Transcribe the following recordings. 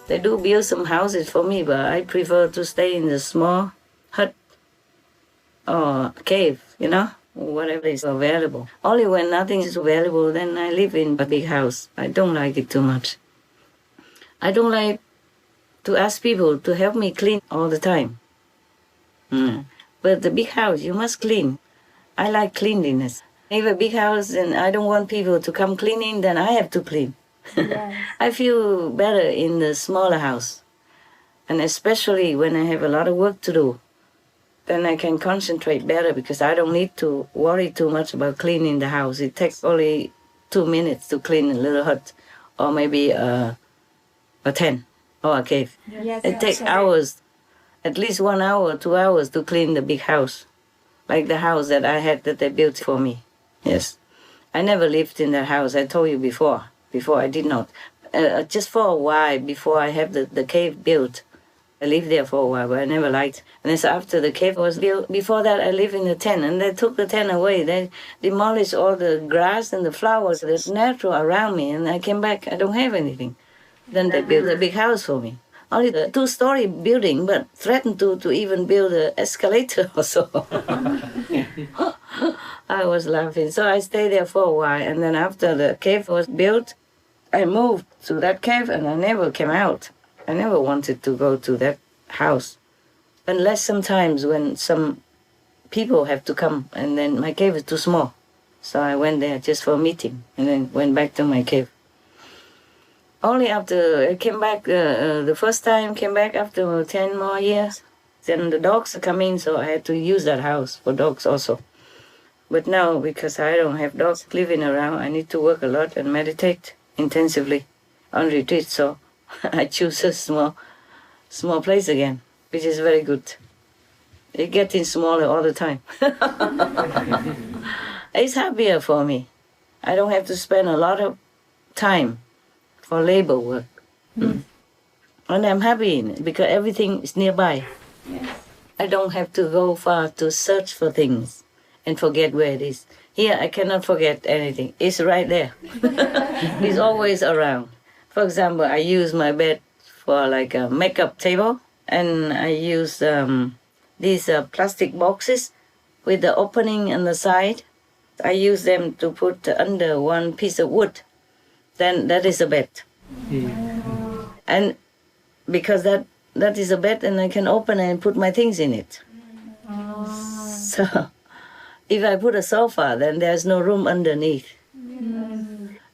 They do build some houses for me, but I prefer to stay in the small hut or cave, whatever is available. Only when nothing is available, then I live in a big house. I don't like it too much. I don't like to ask people to help me clean all the time. But the big house, you must clean. I like cleanliness. If a big house and I don't want people to come cleaning, then I have to clean. Yes. I feel better in the smaller house. And especially when I have a lot of work to do, then I can concentrate better because I don't need to worry too much about cleaning the house. It takes only 2 minutes to clean a little hut or maybe a tent or a cave. Yes, it takes hours, at least 1 hour, 2 hours to clean the big house, like the house that I had that they built for me. Yes. I never lived in that house, I told you before. Before I did not. Just for a while before I have the cave built. I lived there for a while, but I never liked. And then after the cave was built, before that I lived in the tent, and they took the tent away. They demolished all the grass and the flowers that's natural around me, and I came back, I don't have anything. Then they built a big house for me. Only the 2-story building, but threatened to even build an escalator or so. I was laughing. So I stayed there for a while, and then after the cave was built, I moved to that cave, and I never came out. I never wanted to go to that house, unless sometimes when some people have to come, and then my cave is too small. So I went there just for a meeting, and then went back to my cave. Only after I came back, the first time came back after 10 more years, then the dogs are coming, so I had to use that house for dogs also. But now, because I don't have dogs living around, I need to work a lot and meditate intensively on retreat, so I choose a small place again, which is very good. It's getting smaller all the time. It's happier for me. I don't have to spend a lot of time for labor work. And I'm happy in it because everything is nearby. Yes. I don't have to go far to search for things and forget where it is. Here I cannot forget anything. It's right there. It's always around. For example, I use my bed for like a makeup table, and I use these plastic boxes with the opening on the side. I use them to put under one piece of wood. Then that is a bed. And because that is a bed, and I can open and put my things in it. So if I put a sofa, then there's no room underneath.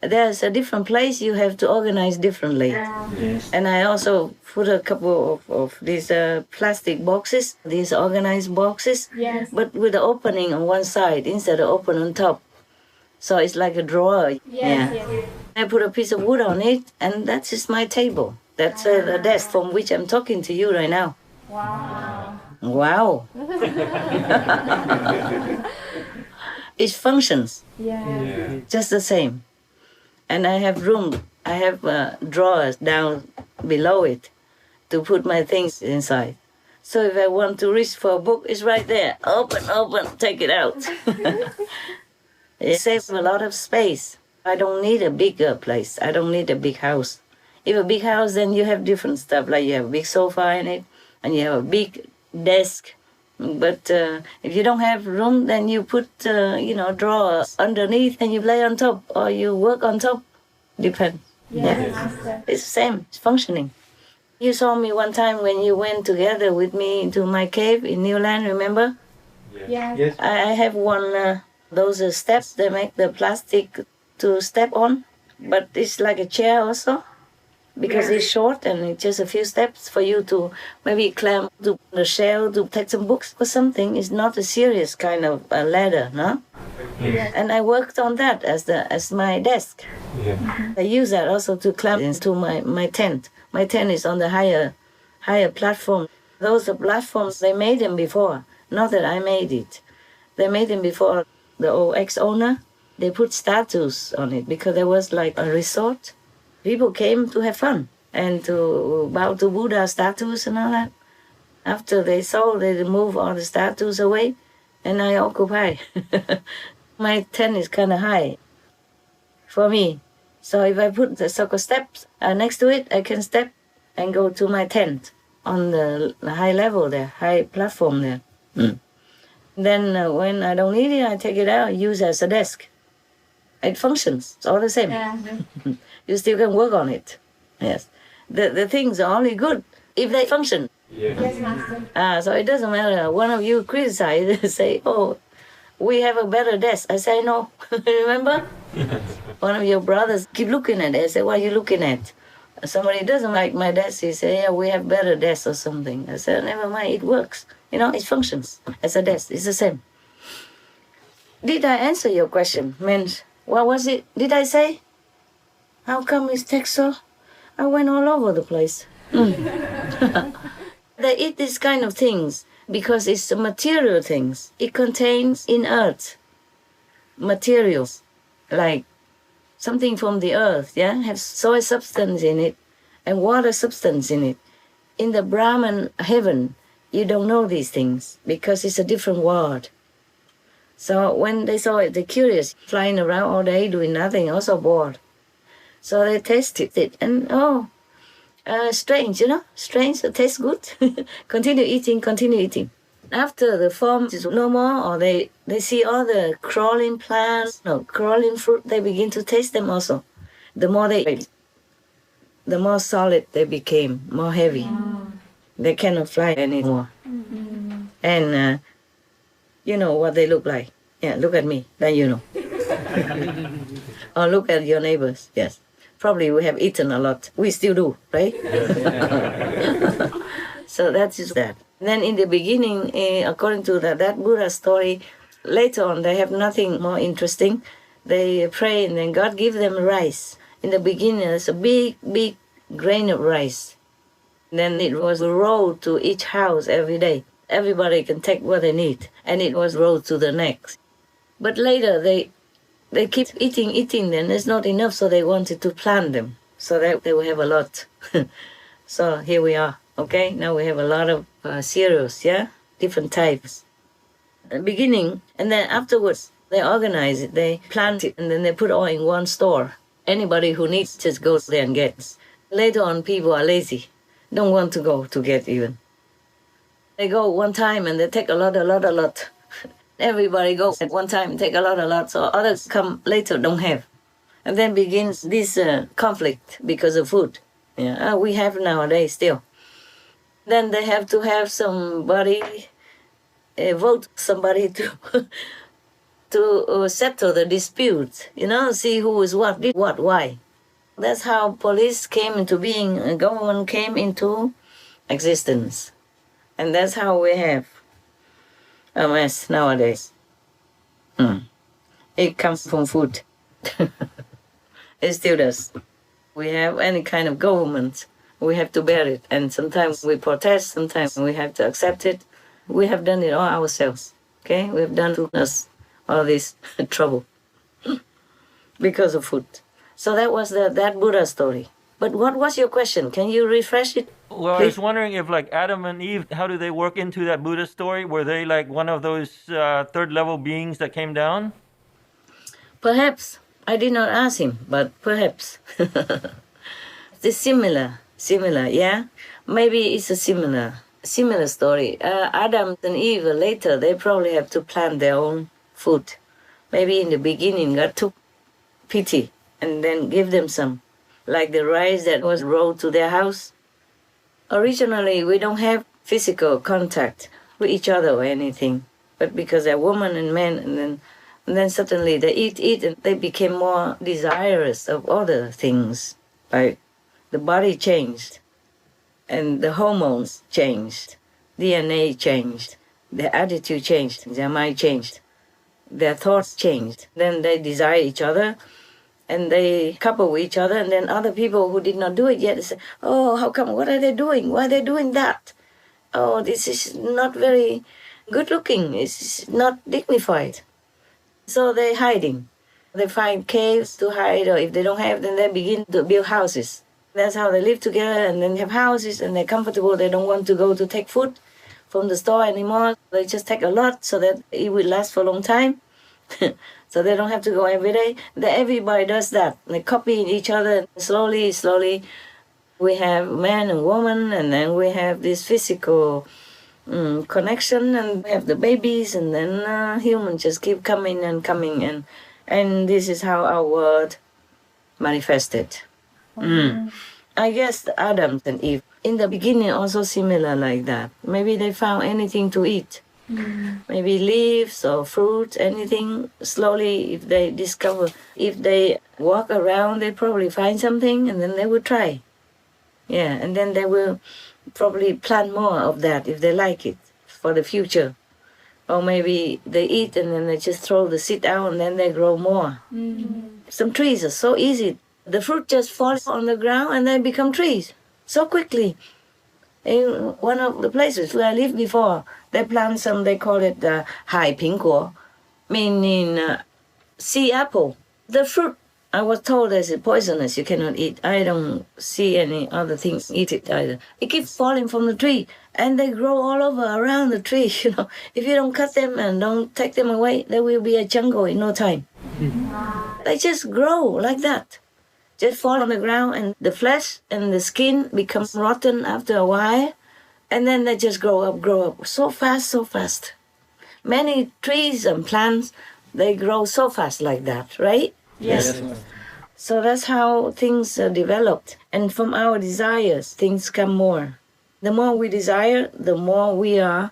There's a different place, you have to organize differently. Yes. And I also put a couple of these plastic boxes, these organized boxes, yes, but with the opening on one side instead of open on top. So it's like a drawer. Yes, yeah. Yes. I put a piece of wood on it, and that is my table. That's the desk from which I'm talking to you right now. Wow. Wow. It functions. Yeah. Just the same. And I have room, I have drawers down below it to put my things inside. So if I want to reach for a book, it's right there. Open, take it out. It saves a lot of space. I don't need a bigger place. I don't need a big house. If a big house, then you have different stuff, like you have a big sofa in it, and you have a big desk. But if you don't have room, then you put, drawers underneath and you play on top or you work on top. Depends. Yes. Yeah. It's the same. It's functioning. You saw me one time when you went together with me to my cave in Newland, remember? Yeah. Yes. I have one, those steps they make the plastic to step on, but it's like a chair also. Because it's short and it's just a few steps for you to maybe climb to the shelf to take some books or something. It's not a serious kind of ladder, no? Yes. And I worked on that as my desk. Yeah. I use that also to climb into my tent. My tent is on the higher platform. Those platforms, they made them before, not that I made it. They made them before. The old ex-owner, they put statues on it because there was like a resort. People came to have fun and to bow to Buddha statues and all that. After they sold, they removed all the statues away, and I occupy. My tent is kind of high for me. So if I put the circle steps next to it, I can step and go to my tent on the high level there, high platform there. Then when I don't need it, I take it out, use it as a desk. It functions. It's all the same. Yeah. You still can work on it. Yes. The things are only good if they function. Yeah. Yes, Master. So it doesn't matter. One of you criticize, say, oh, we have a better desk. I say, no. Remember? One of your brothers keep looking at it. I say, what are you looking at? Somebody doesn't like my desk. He say, yeah, we have better desks or something. I said, never mind, it works. You know, it functions as a desk. It's the same. Did I answer your question? Means, what was it? Did I say? How come it takes so? I went all over the place. They eat these kind of things because it's material things. It contains in earth materials like something from the earth, yeah, have soil substance in it and water substance in it. In the Brahman heaven, you don't know these things because it's a different world. So when they saw it, they're curious, flying around all day doing nothing, also bored. So they tasted it and strange, you know, strange, it tastes good. Continue eating. After the form is no more, or they see all the crawling plants, crawling fruit, they begin to taste them also. The more they ate, the more solid they became, more heavy. Wow. They cannot fly anymore. Mm-hmm. And you know what they look like. Yeah, look at me, then you know. Or look at your neighbors, yes. Probably we have eaten a lot. We still do, right? So that is that. Then in the beginning, according to that Buddha story, later on they have nothing more interesting. They pray and then God gives them rice. In the beginning, there's a big grain of rice. Then it was rolled to each house every day. Everybody can take what they need. And it was rolled to the next. But later they keep eating, then it's not enough, so they wanted to plant them so that they will have a lot. So here we are, okay? Now we have a lot of cereals, yeah? Different types. At the beginning, and then afterwards, they organize it, they plant it, and then they put all in one store. Anybody who needs just goes there and gets. Later on, people are lazy, don't want to go to get even. They go one time and they take a lot. Everybody goes at one time, take a lot, so others come later, don't have. And then begins this conflict because of food. Yeah, we have nowadays still. Then they have to have somebody, vote somebody to settle the dispute, you know, see who is what, did what, why. That's how police came into being, government came into existence. And that's how we have a mess nowadays. It comes from food. It still does. We have any kind of government, we have to bear it. And sometimes we protest, sometimes we have to accept it. We have done it all ourselves, okay? We have done to us all this trouble because of food. So that was that Buddha story. But what was your question? Can you refresh it? Well, please? I was wondering if, like, Adam and Eve, how do they work into that Buddha story? Were they like one of those third-level beings that came down? Perhaps. I did not ask him, but perhaps. It's similar, yeah? Maybe it's a similar story. Adam and Eve, later, they probably have to plant their own food. Maybe in the beginning, God took pity and then give them some. Like the rice that was rolled to their house. Originally, we don't have physical contact with each other or anything. But because they're women and men, and then suddenly they eat, and they became more desirous of other things. Like the body changed, and the hormones changed, DNA changed, their attitude changed, their mind changed, their thoughts changed. Then they desire each other, and they couple with each other, and then other people who did not do it yet, they say, oh, how come, what are they doing? Why are they doing that? Oh, this is not very good looking, it's not dignified. So they're hiding. They find caves to hide, or if they don't have, then they begin to build houses. That's how they live together, and then have houses, and they're comfortable. They don't want to go to take food from the store anymore. They just take a lot so that it will last for a long time. So they don't have to go every day. Everybody does that. They copy each other slowly. We have man and woman, and then we have this physical connection, and we have the babies, and then humans just keep coming and coming, and this is how our world manifested. I guess Adam and Eve, in the beginning, also similar like that. Maybe they found anything to eat. Maybe leaves or fruit, anything. Slowly, if they discover, if they walk around, they probably find something, and then they will try. Yeah, and then they will probably plant more of that if they like it for the future. Or maybe they eat and then they just throw the seed out and then they grow more. Some trees are so easy. The fruit just falls on the ground and they become trees so quickly. In one of the places where I lived before, they plant some, they call it hai pingguo, meaning sea apple. The fruit, I was told, is poisonous, you cannot eat. I don't see any other things eat it either. It keeps falling from the tree, and they grow all over around the tree. If you don't cut them and don't take them away, there will be a jungle in no time. They just grow like that. Just fall on the ground, and the flesh and the skin become rotten after a while, and then they just grow up so fast, so fast. Many trees and plants, they grow so fast like that, right? Yes. So that's how things are developed. And from our desires, things come more. The more we desire, the more we are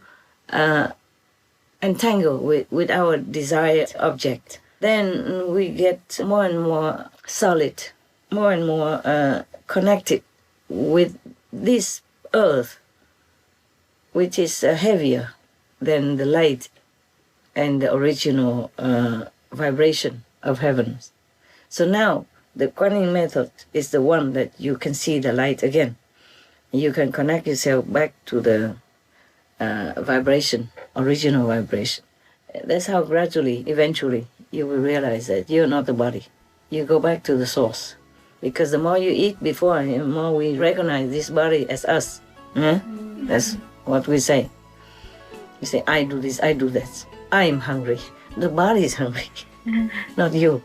entangled with our desired object. Then we get more and more solid, more and more connected with this earth, which is heavier than the light and the original vibration of heavens. So now the quantum method is the one that you can see the light again. You can connect yourself back to the vibration, original vibration. That's how gradually, eventually, you will realize that you're not the body. You go back to the source. Because the more you eat before, the more we recognize this body as us. That's what we say. We say, I do this, I do that. I'm hungry. The body is hungry, not you.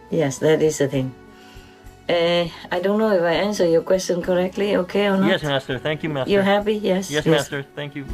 Yes, that is the thing. I don't know if I answer your question correctly, okay or not? Yes, Master. Thank you, Master. You're happy? Yes. Yes, Master. Thank you.